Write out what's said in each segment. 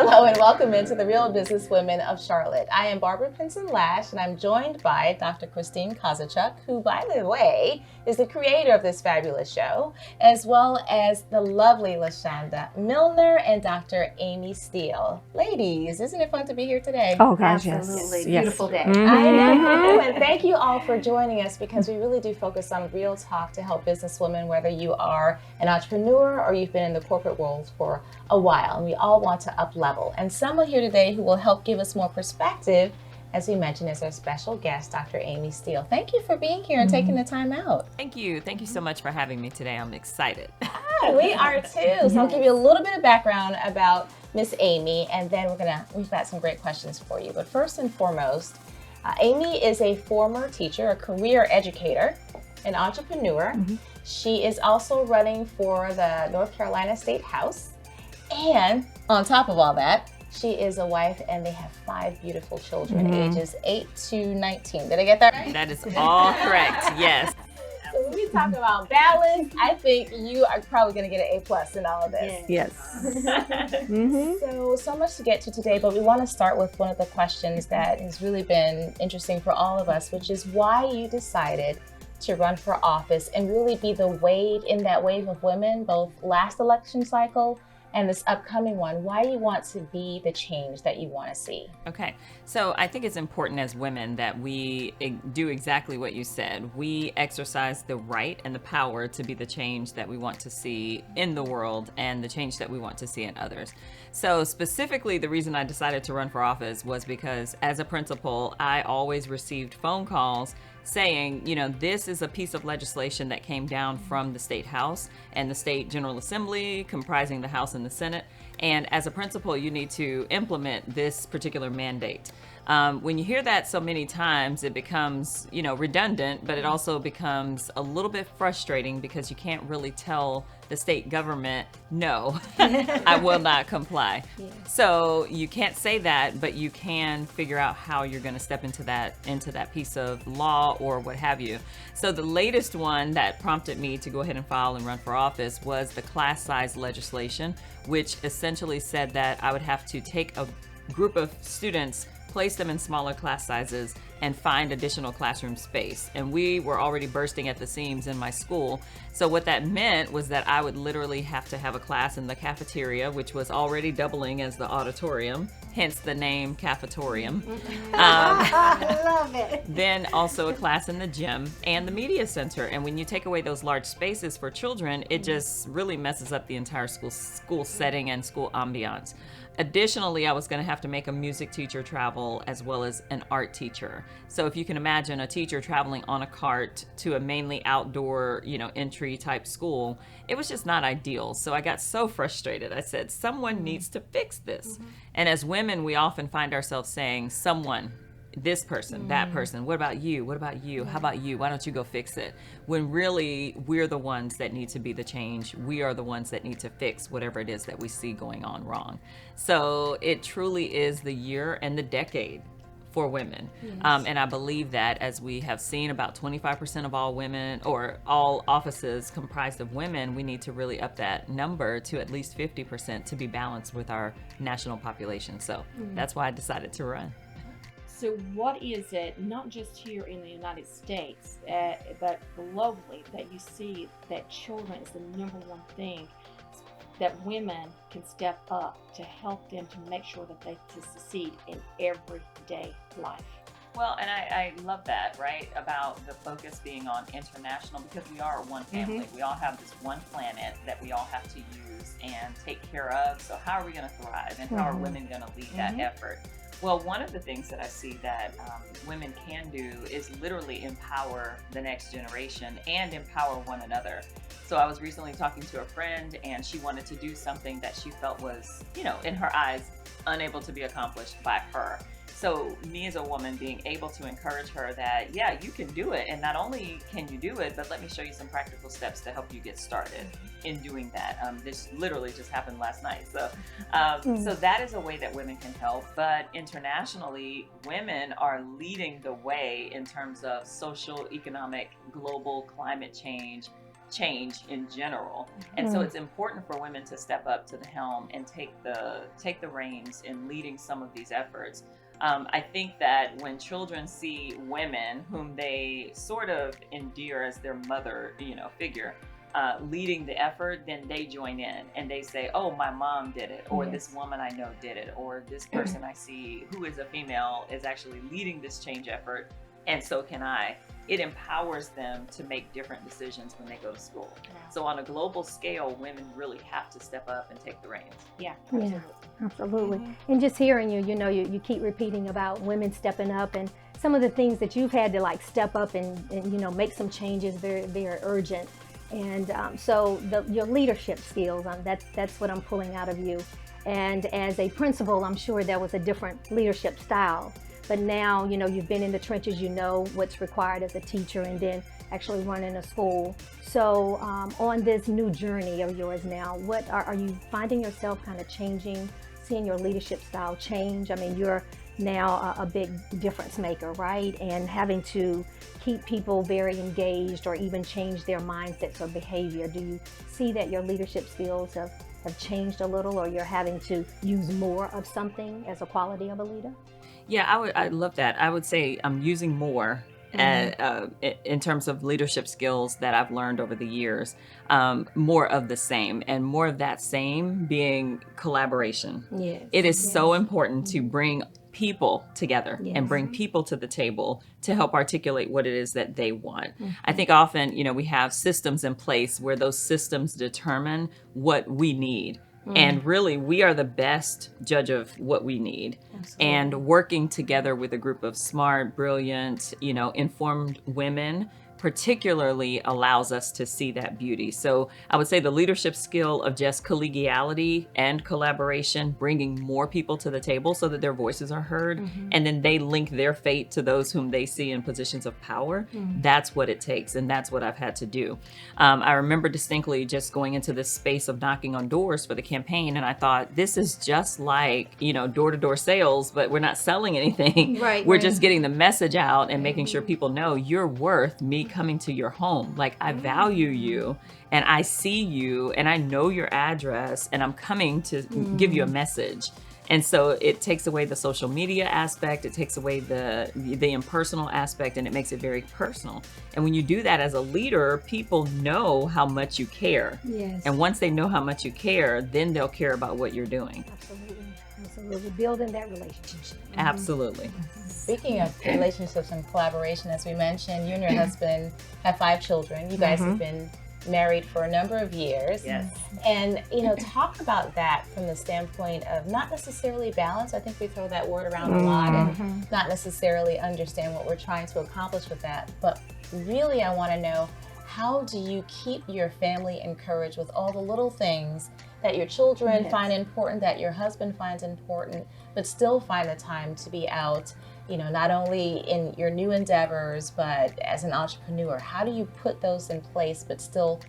Hello and welcome into the Real Businesswomen of Charlotte. I am Barbara Pinson-Lash and I'm joined by Dr. Christine Kozachuk, who, by the way, is the creator of this fabulous show, as well as the lovely LaShonda Milner and Dr. Aimy Steele. Ladies, isn't it fun to be here today? Oh gosh, Absolutely. yes. Beautiful day. I know, and thank you all for joining us because we really do focus on real talk to help businesswomen, whether you are an entrepreneur or you've been in the corporate world for a while, and we all want to up level. And someone here today who will help give us more perspective, as we mentioned, is our special guest, Dr. Aimy Steele. Thank you for being here and taking the time out. Thank you. Thank you so much for having me today. I'm excited. We are too. So I'll give you a little bit of background about Miss Aimy, and then we've got some great questions for you. But first and foremost, Aimy is a former teacher, a career educator, an entrepreneur. She is also running for the North Carolina State House. And on top of all that, she is a wife and they have 5 beautiful children, ages 8 to 19. Did I get that right? That is all correct. Yes. So when we talk about balance, I think you are probably going to get an A+ in all of this. Yes. So much to get to today, but we want to start with one of the questions that has really been interesting for all of us, which is why you decided to run for office and really be the wave of women, both last election cycle and this upcoming one. Why do you want to be the change that you want to see? Okay. So I think it's important as women that we do exactly what you said. We exercise the right and the power to be the change that we want to see in the world and the change that we want to see in others. So specifically, the reason I decided to run for office was because as a principal, I always received phone calls saying, this is a piece of legislation that came down from the State House and the State General Assembly, comprising the House and the Senate. And as a principal, you need to implement this particular mandate. When you hear that so many times, it becomes, redundant, but it also becomes a little bit frustrating because you can't really tell the state government, no, I will not comply. Yeah. So you can't say that, but you can figure out how you're going to step into that piece of law or what have you. So the latest one that prompted me to go ahead and file and run for office was the class size legislation, which essentially said that I would have to take a group of students, place them in smaller class sizes, and find additional classroom space. And we were already bursting at the seams in my school. So what that meant was that I would literally have to have a class in the cafeteria, which was already doubling as the auditorium, hence the name cafetorium. I love it. Then also a class in the gym and the media center. And when you take away those large spaces for children, it just really messes up the entire school setting and school ambiance. Additionally, I was going to have to make a music teacher travel as well as an art teacher. So if you can imagine a teacher traveling on a cart to a mainly outdoor, entry type school, it was just not ideal. So I got so frustrated. I said, someone needs to fix this. And as women, we often find ourselves saying, someone, this person, that person, what about you? What about you? How about you? Why don't you go fix it? When really we're the ones that need to be the change. We are the ones that need to fix whatever it is that we see going on wrong. So it truly is the year and the decade for women. Yes. And I believe that as we have seen about 25% of all women or all offices comprised of women, we need to really up that number to at least 50% to be balanced with our national population. So that's why I decided to run. So what is it, not just here in the United States, but globally, that you see that children is the number one thing that women can step up to help them to make sure that they can succeed in everyday life? Well, and I love that, right, about the focus being on international, because we are one family. We all have this one planet that we all have to use and take care of. So how are we going to thrive, and how are women going to lead that effort? Well, one of the things that I see that women can do is literally empower the next generation and empower one another. So I was recently talking to a friend, and she wanted to do something that she felt was, in her eyes, unable to be accomplished by her. So me as a woman being able to encourage her that, yeah, you can do it. And not only can you do it, but let me show you some practical steps to help you get started in doing that. This literally just happened last night. So, so that is a way that women can help. But internationally, women are leading the way in terms of social, economic, global climate change, change in general. And so it's important for women to step up to the helm and take the reins in leading some of these efforts. I think that when children see women whom they sort of endear as their mother, figure, leading the effort, then they join in and they say, oh, my mom did it, or this woman I know did it, or this person I see who is a female is actually leading this change effort, and so can I. It empowers them to make different decisions when they go to school. So on a global scale, women really have to step up and take the reins. Yeah, Absolutely. And just hearing you, you keep repeating about women stepping up and some of the things that you've had to like step up and make some changes very, very urgent. And so your leadership skills, that's what I'm pulling out of you. And as a principal, I'm sure there was a different leadership style. But now, you've been in the trenches, what's required as a teacher and then actually running a school. So on this new journey of yours now, what are you finding yourself kind of changing, seeing your leadership style change? I mean, you're now a big difference maker, right? And having to keep people very engaged or even change their mindsets or behavior. Do you see that your leadership skills have changed a little, or you're having to use more of something as a quality of a leader? Yeah, I love that. I would say I'm using more in terms of leadership skills that I've learned over the years, more of the same, and more of that same being collaboration. Yes. It is so important to bring people together and bring people to the table to help articulate what it is that they want. I think often, we have systems in place where those systems determine what we need. And really, we are the best judge of what we need. Absolutely. And working together with a group of smart, brilliant, informed women particularly allows us to see that beauty. So I would say the leadership skill of just collegiality and collaboration, bringing more people to the table so that their voices are heard, and then they link their fate to those whom they see in positions of power. That's what it takes, and that's what I've had to do. I remember distinctly just going into this space of knocking on doors for the campaign, and I thought, this is just like, door-to-door sales, but we're not selling anything. We're just getting the message out and making sure people know you're worth me coming to your home. Like, I value you and I see you and I know your address and I'm coming to give you a message. And so it takes away the social media aspect, it takes away the impersonal aspect, and it makes it very personal. And when you do that as a leader, people know how much you care. Yes. And once they know how much you care, then they'll care about what you're doing. Absolutely. Building that relationship. Absolutely. Speaking of relationships and collaboration, as we mentioned, you and your husband have 5 children. You guys have been married for a number of years. Yes. And, talk about that from the standpoint of not necessarily balance. I think we throw that word around a lot and not necessarily understand what we're trying to accomplish with that. But really, I want to know, how do you keep your family encouraged with all the little things that your children find important, that your husband finds important, but still find the time to be out, not only in your new endeavors, but as an entrepreneur? How do you put those in place, but still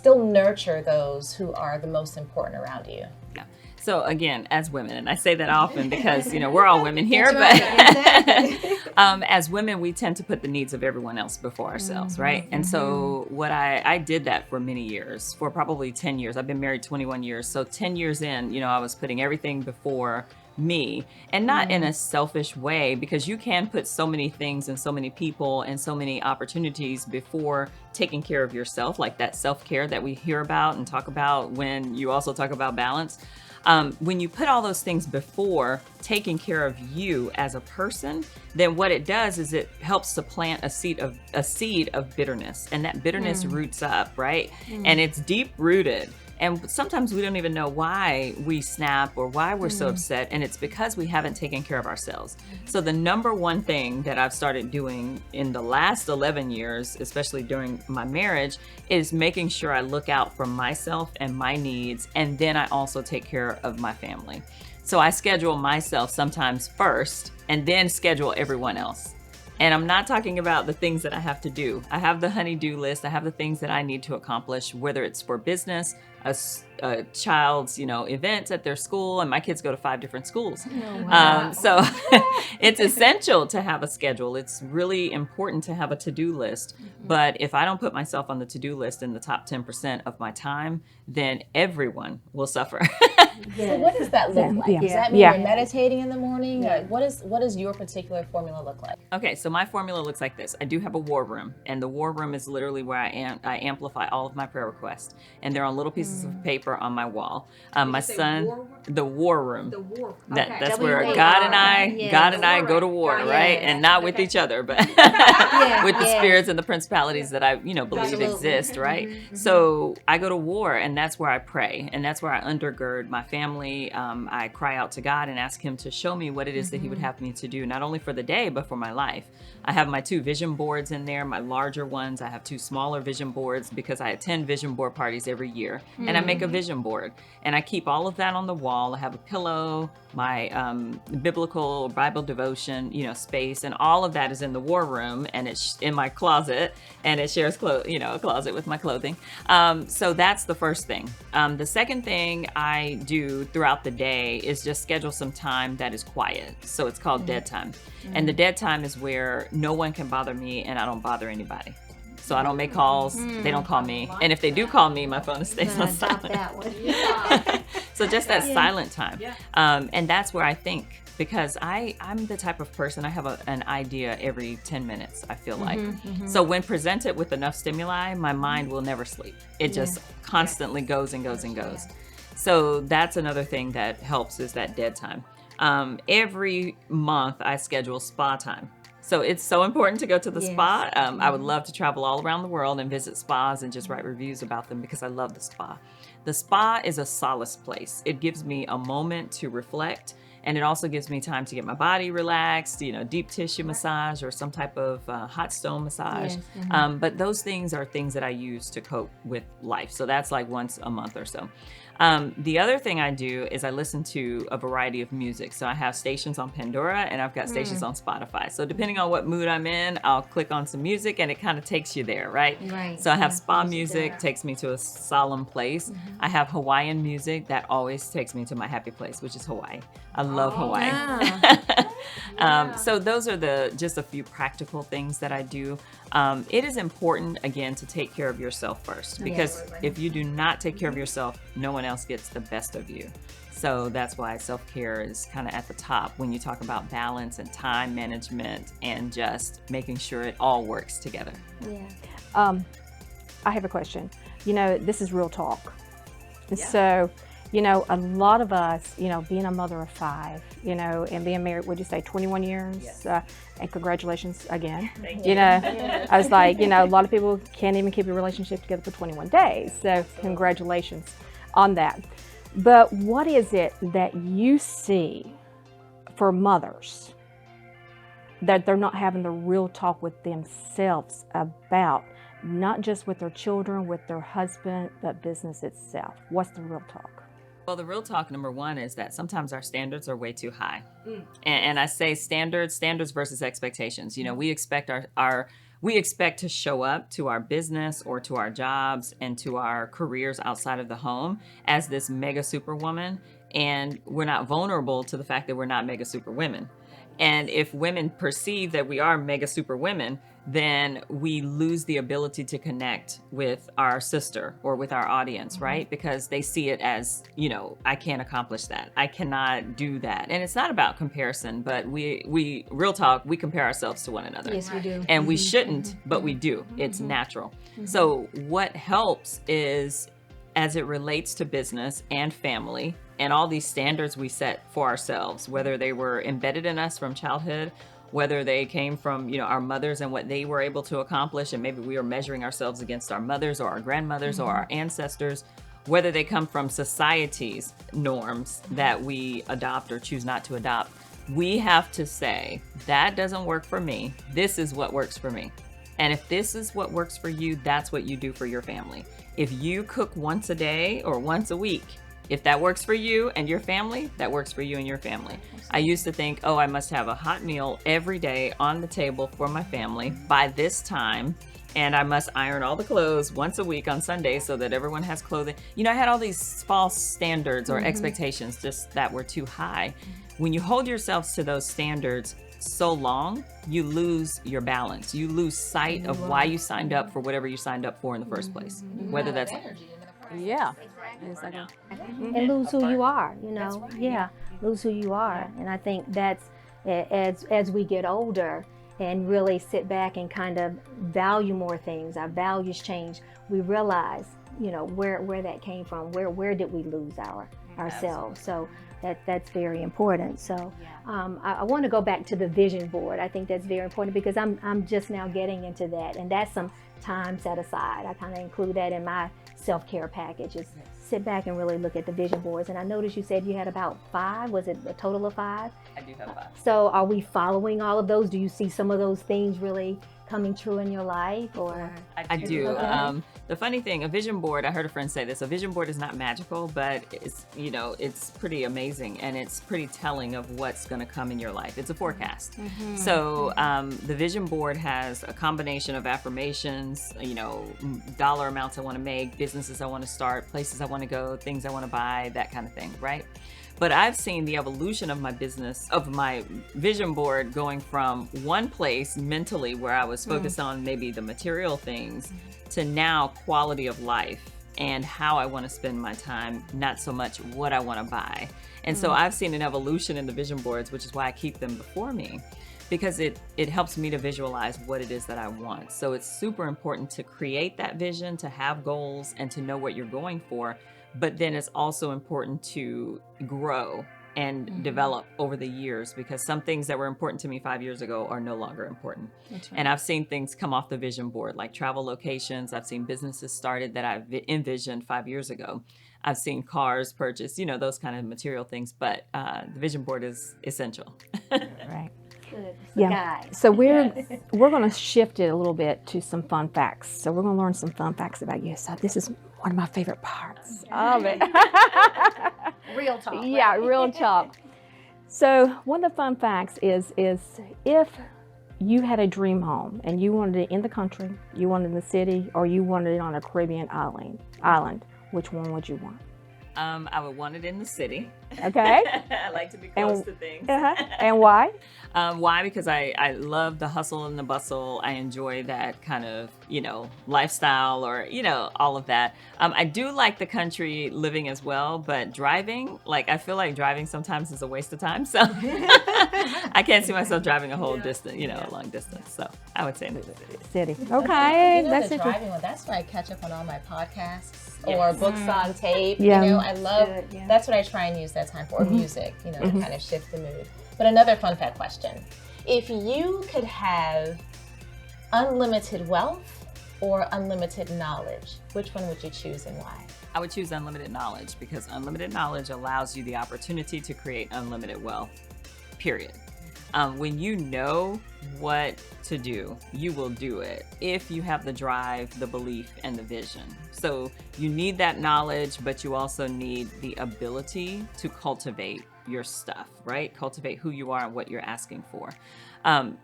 nurture those who are the most important around you? Yeah. So again, as women, and I say that often because, we're all women here, but as women, we tend to put the needs of everyone else before ourselves, right? And so what I did that for many years, for probably 10 years. I've been married 21 years. So 10 years in, I was putting everything before me, and not in a selfish way, because you can put so many things and so many people and so many opportunities before taking care of yourself, like that self-care that we hear about and talk about when you also talk about balance. When you put all those things before taking care of you as a person, then what it does is it helps to plant a seed of bitterness, and that bitterness roots up, right? And it's deep rooted. And sometimes we don't even know why we snap or why we're so upset, and it's because we haven't taken care of ourselves. So the number one thing that I've started doing in the last 11 years, especially during my marriage, is making sure I look out for myself and my needs, and then I also take care of my family. So I schedule myself sometimes first, and then schedule everyone else. And I'm not talking about the things that I have to do. I have the honey-do list. I have the things that I need to accomplish, whether it's for business, a child's, events at their school, and my kids go to 5 different schools. Oh, wow. So it's essential to have a schedule. It's really important to have a to-do list. But if I don't put myself on the to-do list in the top 10% of my time, then everyone will suffer. So what does that look like? Yeah. Does that mean Yeah. you're meditating in the morning? Or what does your particular formula look like? Okay, so my formula looks like this. I do have a war room, and the war room is literally where I amplify all of my prayer requests, and they're on little pieces of paper on my wall. My son, the war room. The war. That's W-A-R. where God and I, Yeah. go to war, Got it. right? Yeah. And not with each other, but with the spirits and the principalities that I, believe Absolutely. exist, right? So I go to war, and that's where I pray, and that's where I undergird my family. I cry out to God and ask Him to show me what it is that He would have me to do, not only for the day, but for my life. I have my 2 vision boards in there, my larger ones. I have 2 smaller vision boards because I attend vision board parties every year, and I make a vision board, and I keep all of that on the wall. I have a pillow, my biblical Bible devotion, space, and all of that is in the war room, and it's in my closet, and it shares a closet with my clothing. So that's the first thing. The second thing I do throughout the day is just schedule some time that is quiet. So it's called dead time. And the dead time is where no one can bother me and I don't bother anybody. So I don't make calls, they don't call me. And if they do call me, my phone stays on Adopt silent. that one. So just that silent time. And that's where I think, because I'm the type of person, I have an idea every 10 minutes, I feel like. So when presented with enough stimuli, my mind will never sleep. It just constantly goes and goes and goes. So that's another thing that helps, is that dead time. Every month I schedule spa time. So it's so important to go to the spa. I would love to travel all around the world and visit spas and just write reviews about them, because I love the spa. The spa is a solace place. It gives me a moment to reflect, and it also gives me time to get my body relaxed, deep tissue massage or some type of hot stone massage. But those things are things that I use to cope with life. So that's like once a month or so. The other thing I do is I listen to a variety of music. So I have stations on Pandora, and I've got stations on Spotify. So depending on what mood I'm in, I'll click on some music and it kind of takes you there, right? Right. So I have spa music, takes me to a solemn place. I have Hawaiian music that always takes me to my happy place, which is Hawaii. I love Hawaii. So those are just a few practical things that I do. It is important, again, to take care of yourself first, because if you do not take care of yourself, no one else gets the best of you. So that's why self-care is kind of at the top when you talk about balance and time management and just making sure it all works together. I have a question. This is real talk. So, a lot of us, being a mother of 5, and being married, would you say 21 years? And congratulations again. I was like, a lot of people can't even keep a relationship together for 21 days. So congratulations on that. But what is it that you see for mothers that they're not having the real talk with themselves about, not just with their children, with their husband, but business itself? What's the real talk? Well, the real talk, number one, is that sometimes our standards are way too high. And I say standards versus expectations. We expect we expect to show up to our business or to our jobs and to our careers outside of the home as this mega superwoman. And we're not vulnerable to the fact that we're not mega super women. And if women perceive that we are mega super women, then we lose the ability to connect with our sister or with our audience, right? Because they see it as, I can't accomplish that. I cannot do that. And it's not about comparison, but we real talk, we compare ourselves to one another. Yes, we do. And we shouldn't, but we do. It's natural. So what helps is, as it relates to business and family and all these standards we set for ourselves, whether they were embedded in us from childhood, whether they came from, our mothers and what they were able to accomplish, and maybe we are measuring ourselves against our mothers or our grandmothers or our ancestors, whether they come from society's norms that we adopt or choose not to adopt, we have to say, that doesn't work for me. This is what works for me. And if this is what works for you, that's what you do for your family. If you cook once a day or once a week, If that works for you and your family, that works for you and your family. I used to think, oh, I must have a hot meal every day on the table for my family by this time. And I must iron all the clothes once a week on Sunday so that everyone has clothing. You know, I had all these false standards or expectations just that were too high. When you hold yourselves to those standards so long, you lose your balance. You lose sight of why you signed up for whatever you signed up for in the first place. Whether that's Yeah. Exactly. And lose who you are, you know. Yeah, lose who you are. And I think that's as we get older and really sit back and kind of value more things, our values change. We realize, you know, where that came from. Where did we lose ourselves? So that's very important. So I want to go back to the vision board. I think that's very important because I'm just now getting into that, and that's some time set aside. I kind of include that in my self-care package. Is sit back and really look at the vision boards. And I noticed you said you had about 5. Was it a total of 5? I do have 5. So are we following all of those? Do you see some of those things really coming true in your life? Or I do. Okay. The funny thing, a vision board, I heard a friend say this, a vision board is not magical, but it's, you know, it's pretty amazing and it's pretty telling of what's going to come in your life. It's a forecast. So the vision board has a combination of affirmations, you know, dollar amounts I want to make, businesses I want to start, places I want to go, things I want to buy, that kind of thing, right? But I've seen the evolution of my business, of my vision board, going from one place mentally where I was focused on maybe the material things to now quality of life and how I want to spend my time, not so much what I want to buy. And so I've seen an evolution in the vision boards, which is why I keep them before me, because it helps me to visualize what it is that I want. So it's super important to create that vision, to have goals, and to know what you're going for. But then it's also important to grow and develop over the years, because some things that were important to me 5 years ago are no longer important. That's right. And I've seen things come off the vision board, like travel locations. I've seen businesses started that I've envisioned 5 years ago. I've seen cars purchased, you know, those kind of material things. But the vision board is essential. Right. good. Yeah. Guide. So we're going to shift it a little bit to some fun facts. So we're going to learn some fun facts about you. So this is one of my favorite parts of it. Real talk. Yeah, real talk. So one of the fun facts is if you had a dream home and you wanted it in the country, you wanted it in the city, or you wanted it on a Caribbean island, which one would you want? I would want it in the city. Okay. I like to be close to things. And why? Why? Because I love the hustle and the bustle. I enjoy that kind of, lifestyle, or, all of that. I do like the country living as well, but driving, I feel like driving sometimes is a waste of time. So I can't see myself driving a whole distance, a long distance. So I would say in the city. City. Okay. That's the it. driving one. That's why I catch up on all my podcasts or books on tape. Yeah. I love, that's what I try and use that time for, or music, to kind of shift the mood. But another fun fact question. If you could have unlimited wealth or unlimited knowledge, which one would you choose and why? I would choose unlimited knowledge, because unlimited knowledge allows you the opportunity to create unlimited wealth, period. When you know what to do, you will do it if you have the drive, the belief, and the vision. So you need that knowledge, but you also need the ability to cultivate your stuff, right? Cultivate who you are and what you're asking for.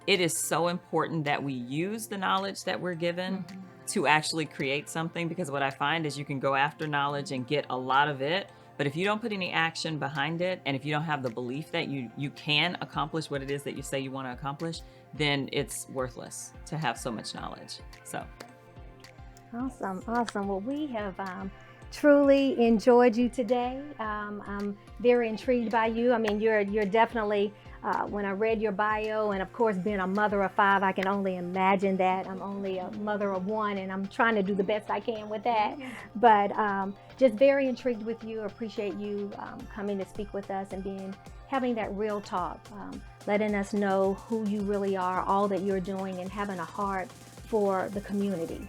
It is so important that we use the knowledge that we're given to actually create something, because what I find is you can go after knowledge and get a lot of it, but if you don't put any action behind it, and if you don't have the belief that you can accomplish what it is that you say you want to accomplish, then it's worthless to have so much knowledge. So. Awesome. Well, we have truly enjoyed you today. I'm very intrigued by you. I mean, you're definitely, when I read your bio, and of course being a mother of 5, I can only imagine that. I'm only a mother of 1, and I'm trying to do the best I can with that. But just very intrigued with you. Appreciate you coming to speak with us and having that real talk, letting us know who you really are, all that you're doing, and having a heart for the community.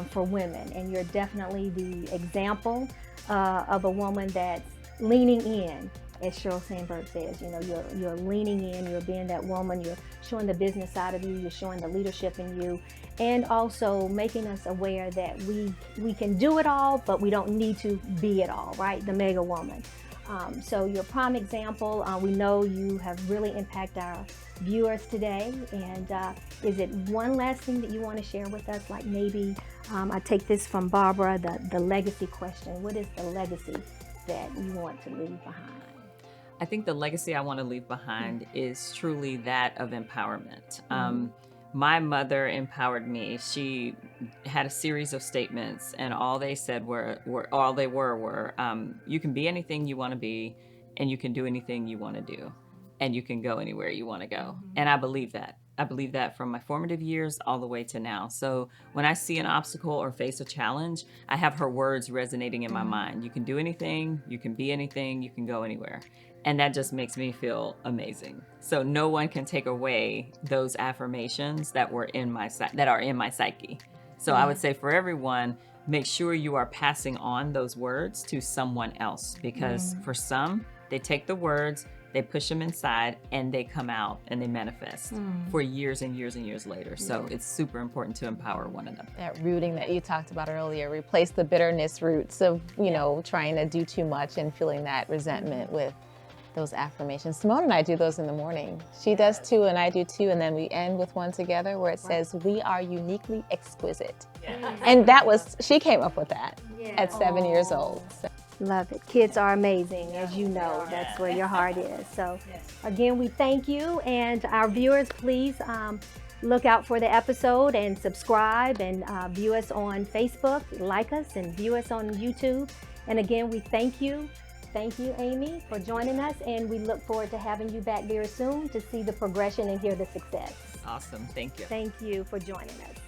For women, and you're definitely the example of a woman that's leaning in as Sheryl Sandberg says, you know, you're leaning in, you're being that woman, you're showing the business side of you, you're showing the leadership in you, and also making us aware that we can do it all, but we don't need to be it all, right? The mega woman. So you're a prime example. We know you have really impacted our viewers today. And is it one last thing that you want to share with us? Like maybe, I take this from Barbara, the legacy question. What is the legacy that you want to leave behind? I think the legacy I want to leave behind is truly that of empowerment. My mother empowered me. She had a series of statements, and all they said were you can be anything you want to be, and you can do anything you want to do, and you can go anywhere you want to go. And I believe that. I believe that from my formative years all the way to now. So when I see an obstacle or face a challenge, I have her words resonating in my mind. You can do anything, you can be anything, you can go anywhere. And that just makes me feel amazing. So no one can take away those affirmations that are in my psyche. So I would say for everyone, make sure you are passing on those words to someone else, because for some, they take the words, they push them inside, and they come out and they manifest for years and years and years later. So it's super important to empower one another. That rooting that you talked about earlier, replace the bitterness roots of, you know, trying to do too much and feeling that resentment with those affirmations. Simone and I do those in the morning. She does two and I do two, and then we end with one together where it says, we are uniquely exquisite. And she came up with that at 7 years old. So. Love it. Kids are amazing, as you know. That's where your heart is. So again, we thank you, and our viewers, please look out for the episode and subscribe, and view us on Facebook, like us, and view us on YouTube. And again, we thank you. Thank you, Aimy, for joining us, and we look forward to having you back very soon to see the progression and hear the success. Awesome. Thank you. Thank you for joining us.